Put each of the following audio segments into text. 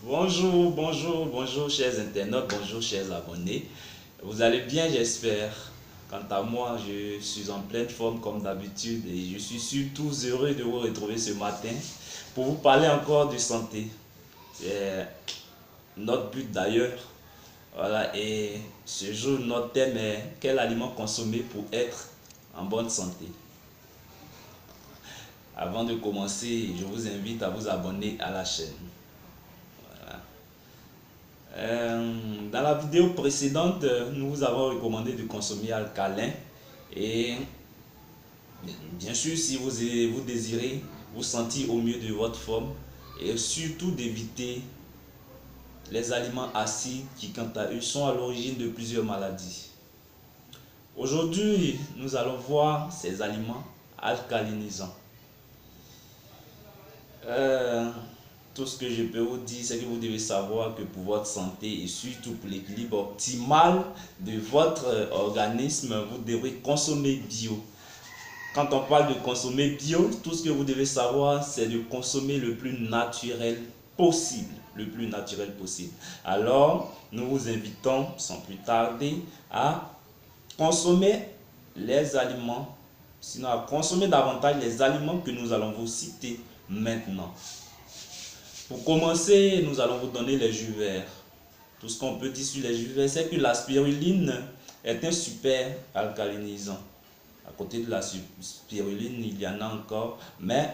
Bonjour chers internautes, bonjour chers abonnés. Vous allez bien, j'espère. Quant à moi, je suis en pleine forme comme d'habitude et je suis surtout heureux de vous retrouver ce matin pour vous parler encore de santé. C'est notre but d'ailleurs. Voilà, et ce jour, notre thème est quel aliment consommer pour être en bonne santé. Avant de commencer, je vous invite à vous abonner à la chaîne. Dans la vidéo précédente, nous vous avons recommandé de consommer alcalin et bien sûr si vous désirez vous sentir au mieux de votre forme et surtout d'éviter les aliments acides qui quant à eux sont à l'origine de plusieurs maladies. Aujourd'hui, nous allons voir ces aliments alcalinisants. Tout ce que je peux vous dire, c'est que vous devez savoir que pour votre santé et surtout pour l'équilibre optimal de votre organisme, vous devrez consommer bio. Quand on parle de consommer bio, tout ce que vous devez savoir, c'est de consommer le plus naturel possible. Le plus naturel possible. Alors, nous vous invitons sans plus tarder à consommer les aliments, sinon à consommer davantage les aliments que nous allons vous citer maintenant. Pour commencer, nous allons vous donner les jus verts. Tout ce qu'on peut dire sur les jus verts, c'est que la spiruline est un super alcalinisant. À côté de la spiruline, il y en a encore, mais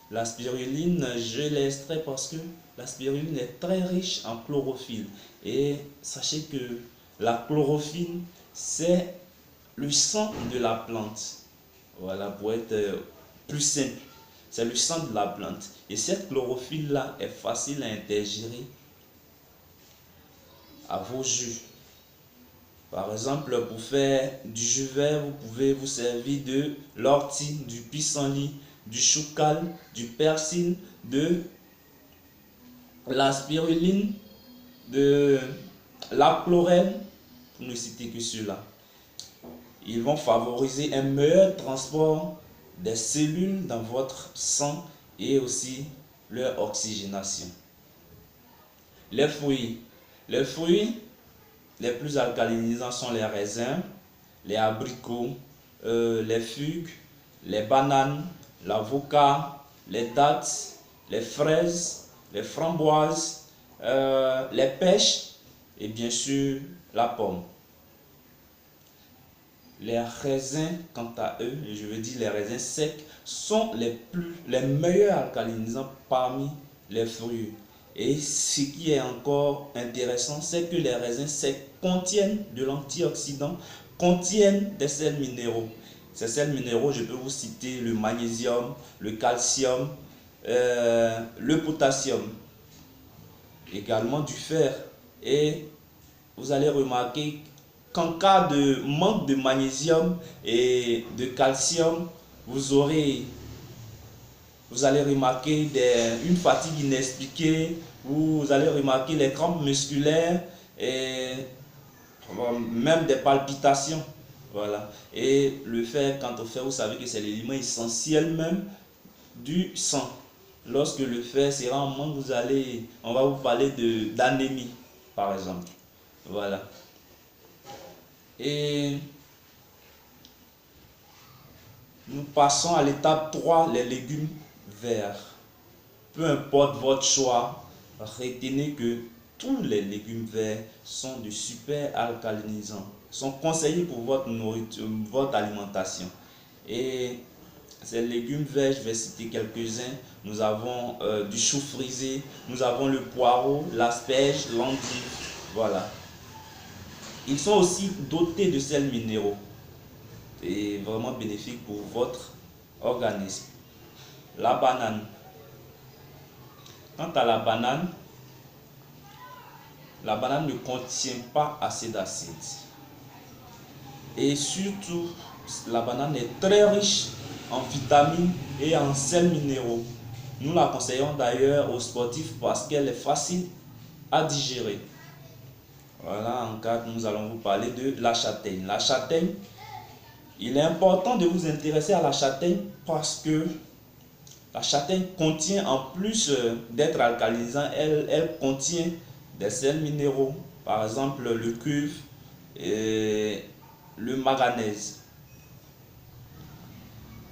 la spiruline, je l'ai extrait parce que la spiruline est très riche en chlorophylle. Et sachez que la chlorophylle, c'est le sang de la plante. Voilà, pour être plus simple. C'est le sang de la plante. Et cette chlorophylle-là est facile à ingérer à vos jus. Par exemple, pour faire du jus vert, vous pouvez vous servir de l'ortie, du pissenlit, du choucal, du persil, de la spiruline, de la chlorelle, pour ne citer que cela. Ils vont favoriser un meilleur transport des cellules dans votre sang et aussi leur oxygénation. Les fruits. Les fruits les plus alcalinisants sont les raisins, les abricots, les figues, les bananes, l'avocat, les dattes, les fraises, les framboises, les pêches et bien sûr la pomme. Les raisins, quant à eux, je veux dire les raisins secs, sont les meilleurs alcalinisants parmi les fruits. Et ce qui est encore intéressant, c'est que les raisins secs contiennent de l'antioxydant, contiennent des sels minéraux. Ces sels minéraux, je peux vous citer le magnésium, le calcium, le potassium, également du fer. Et vous allez remarquer qu'en cas de manque de magnésium et de calcium, vous allez remarquer une fatigue inexpliquée, vous allez remarquer les crampes musculaires et même des palpitations. Voilà. Et le fer, quant au fer, vous savez que c'est l'élément essentiel même du sang. Lorsque le fer sera en manque, on va vous parler d'anémie, par exemple. Voilà. Et nous passons à l'étape 3, les légumes verts. Peu importe votre choix, retenez que tous les légumes verts sont de super alcalinisants, sont conseillés pour votre nourriture, votre alimentation. Et ces légumes verts, je vais citer quelques-uns. Nous avons du chou frisé, nous avons le poireau, l'asperge, l'endive. Voilà. Ils sont aussi dotés de sels minéraux et vraiment bénéfiques pour votre organisme. La banane. Quant à la banane ne contient pas assez d'acide. Et surtout, la banane est très riche en vitamines et en sels minéraux. Nous la conseillons d'ailleurs aux sportifs parce qu'elle est facile à digérer. Voilà, en cas, nous allons vous parler de la châtaigne. La châtaigne, il est important de vous intéresser à la châtaigne parce que La châtaigne contient, en plus d'être alcalinisant, elle contient des sels minéraux, par exemple le cuivre et le manganèse.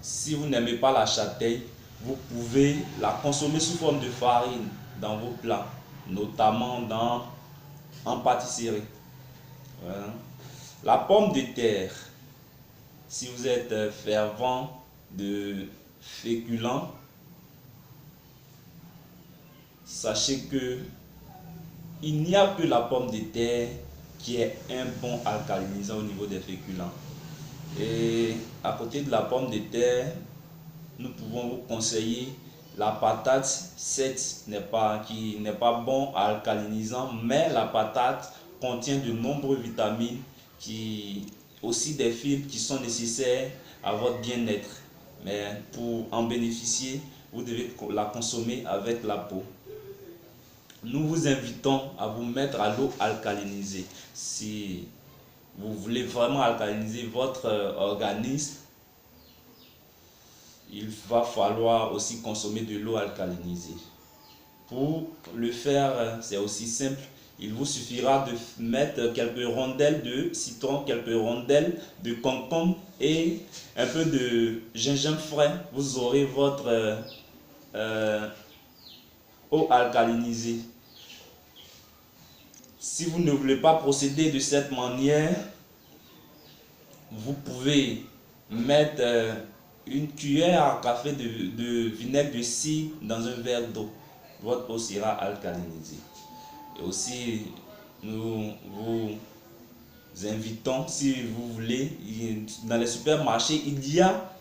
Si vous n'aimez pas la châtaigne, vous pouvez la consommer sous forme de farine dans vos plats, notamment en pâtisserie. Voilà. La pomme de terre, si vous êtes fervent de féculents, sachez que il n'y a que la pomme de terre qui est un bon alcalinisant au niveau des féculents. Et à côté de la pomme de terre, nous pouvons vous conseiller la patate. Certes, qui n'est pas bon alcalinisant, mais la patate contient de nombreuses vitamines, aussi des fibres qui sont nécessaires à votre bien-être. Mais pour en bénéficier, vous devez la consommer avec la peau. Nous vous invitons à vous mettre à l'eau alcalinisée. Si vous voulez vraiment alcaliniser votre organisme, il va falloir aussi consommer de l'eau alcalinisée. Pour le faire, c'est aussi simple. Il vous suffira de mettre quelques rondelles de citron, quelques rondelles de concombre et un peu de gingembre frais. Vous aurez votre eau alcalinisée. Si vous ne voulez pas procéder de cette manière, vous pouvez mettre une cuillère à café de vinaigre de cidre dans un verre d'eau. Votre eau sera alcalinisée. Et aussi, nous vous invitons, si vous voulez, dans les supermarchés, il y a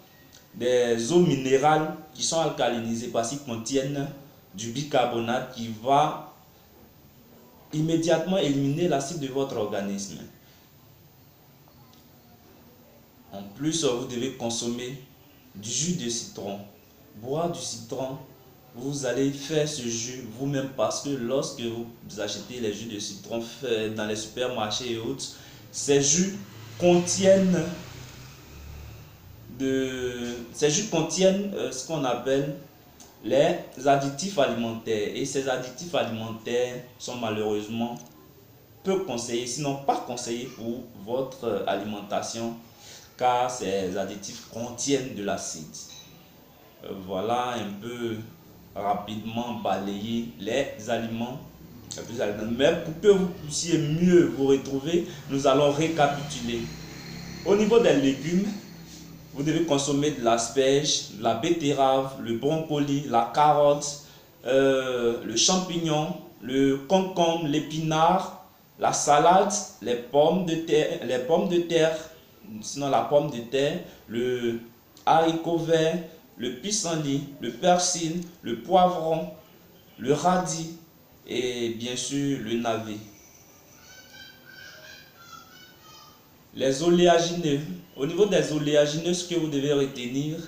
des eaux minérales qui sont alcalinisées parce qu'ils contiennent du bicarbonate qui va immédiatement éliminer l'acide de votre organisme. En plus, vous devez consommer du jus de citron. Boire du citron, vous allez faire ce jus vous-même parce que lorsque vous achetez les jus de citron dans les supermarchés et autres, ces jus contiennent ce qu'on appelle les additifs alimentaires. Et ces additifs alimentaires sont malheureusement peu conseillés, sinon pas conseillés pour votre alimentation, car ces additifs contiennent de l'acide. Voilà un peu rapidement balayer les aliments. Mais pour que vous puissiez mieux vous retrouver, nous allons récapituler. Au niveau des légumes, vous devez consommer de l'asperge, la betterave, le brocoli, la carotte, le champignon, le concombre, l'épinard, la salade, les pommes de terre, sinon la pomme de terre, le haricot vert, le pissenlit, le persil, le poivron, le radis et bien sûr le navet. Les oléagineux. Au niveau des oléagineux, ce que vous devez retenir,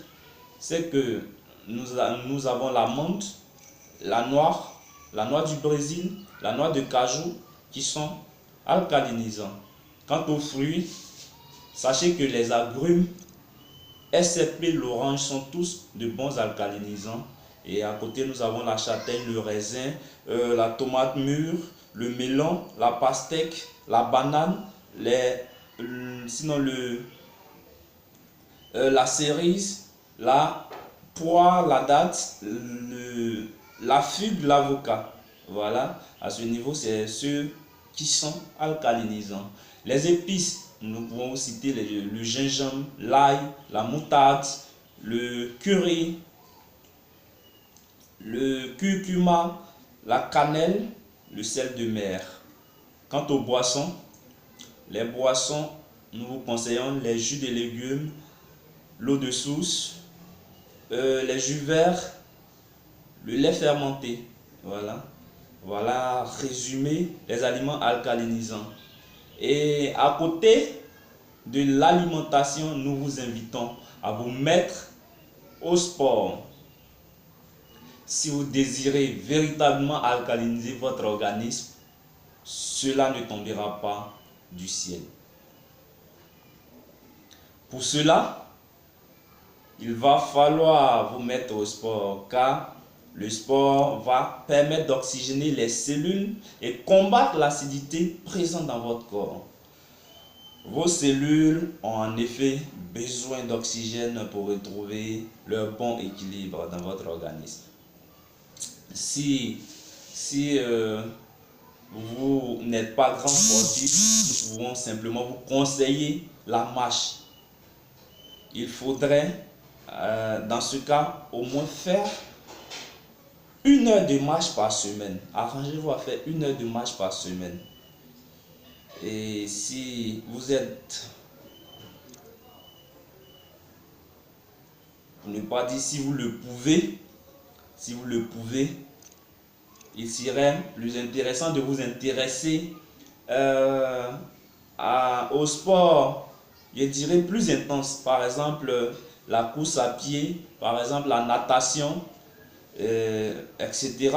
c'est que nous avons la menthe, la noix du Brésil, la noix de cajou qui sont alcalinisants. Quant aux fruits, sachez que les agrumes, excepté l'orange, sont tous de bons alcalinisants. Et à côté, nous avons la châtaigne, le raisin, la tomate mûre, le melon, la pastèque, la banane, la cerise, la poire, la date, la figue, l'avocat. Voilà, à ce niveau, c'est ceux qui sont alcalinisants. Les épices, nous pouvons citer le gingembre, l'ail, la moutarde, le curry, le curcuma, la cannelle, le sel de mer. Quant aux boissons, les boissons, nous vous conseillons les jus de légumes, l'eau de source, les jus verts, le lait fermenté. Voilà résumé les aliments alcalinisants. Et à côté de l'alimentation, nous vous invitons à vous mettre au sport. Si vous désirez véritablement alcaliniser votre organisme, cela ne tombera pas du ciel. Pour cela, il va falloir vous mettre au sport, car le sport va permettre d'oxygéner les cellules et combattre l'acidité présente dans votre corps. Vos cellules ont en effet besoin d'oxygène pour retrouver leur bon équilibre dans votre organisme. Si vous n'êtes pas grand sportif, nous pouvons simplement vous conseiller la marche. Il faudrait, dans ce cas, au moins faire 1 heure de marche par semaine. Arrangez-vous à faire 1 heure de marche par semaine. Et si vous êtes, pour ne pas dire si vous le pouvez, il serait plus intéressant de vous intéresser au sport, je dirais plus intense. Par exemple, la course à pied, par exemple la natation, etc.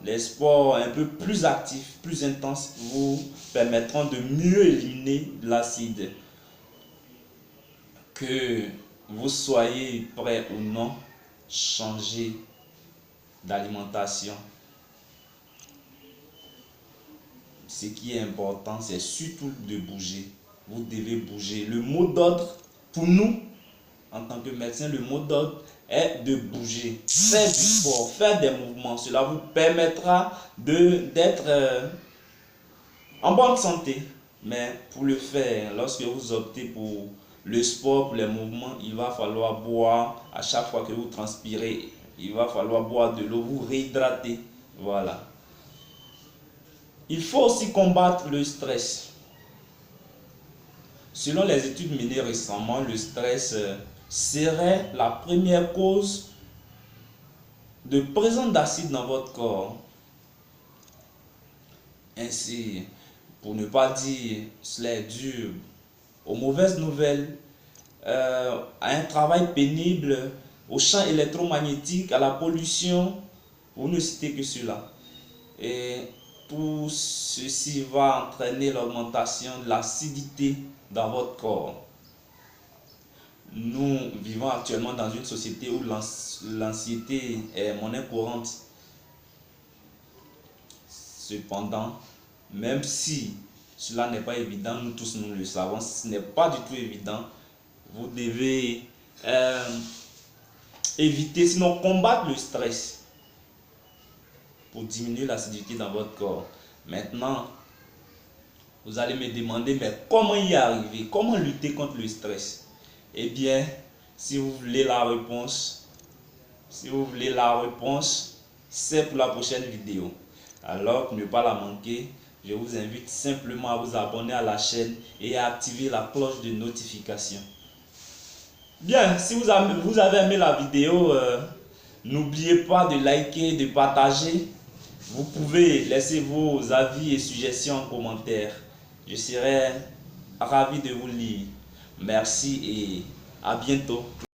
Les sports un peu plus actifs, plus intenses, vous permettront de mieux éliminer l'acide. Que vous soyez prêt ou non, changez d'alimentation. Ce qui est important, c'est surtout de bouger. Vous devez bouger. Le mot d'ordre pour nous, en tant que médecin, le mot d'ordre est de bouger. Faire du sport, faire des mouvements. Cela vous permettra d'être en bonne santé. Mais pour le faire, lorsque vous optez pour le sport, pour les mouvements, il va falloir boire à chaque fois que vous transpirez. Il va falloir boire de l'eau, vous réhydrater. Voilà. Il faut aussi combattre le stress. Selon les études menées récemment, le stress serait la première cause de présence d'acide dans votre corps. Ainsi, pour ne pas dire cela est dû aux mauvaises nouvelles, à un travail pénible, aux champs électromagnétiques, à la pollution, pour ne citer que cela. Et tout ceci va entraîner l'augmentation de l'acidité dans votre corps. Nous vivons actuellement dans une société où l'anxiété est monnaie courante. Cependant, même si cela n'est pas évident, nous tous nous le savons, ce n'est pas du tout évident. Vous devez éviter, sinon combattre le stress pour diminuer l'acidité dans votre corps. Maintenant, vous allez me demander, mais comment y arriver? Comment lutter contre le stress? Eh bien, si vous voulez la réponse, c'est pour la prochaine vidéo. Alors, pour ne pas la manquer, je vous invite simplement à vous abonner à la chaîne et à activer la cloche de notification. Bien, si vous avez aimé la vidéo, n'oubliez pas de liker, de partager. Vous pouvez laisser vos avis et suggestions en commentaire. Je serai ravi de vous lire. Merci et à bientôt.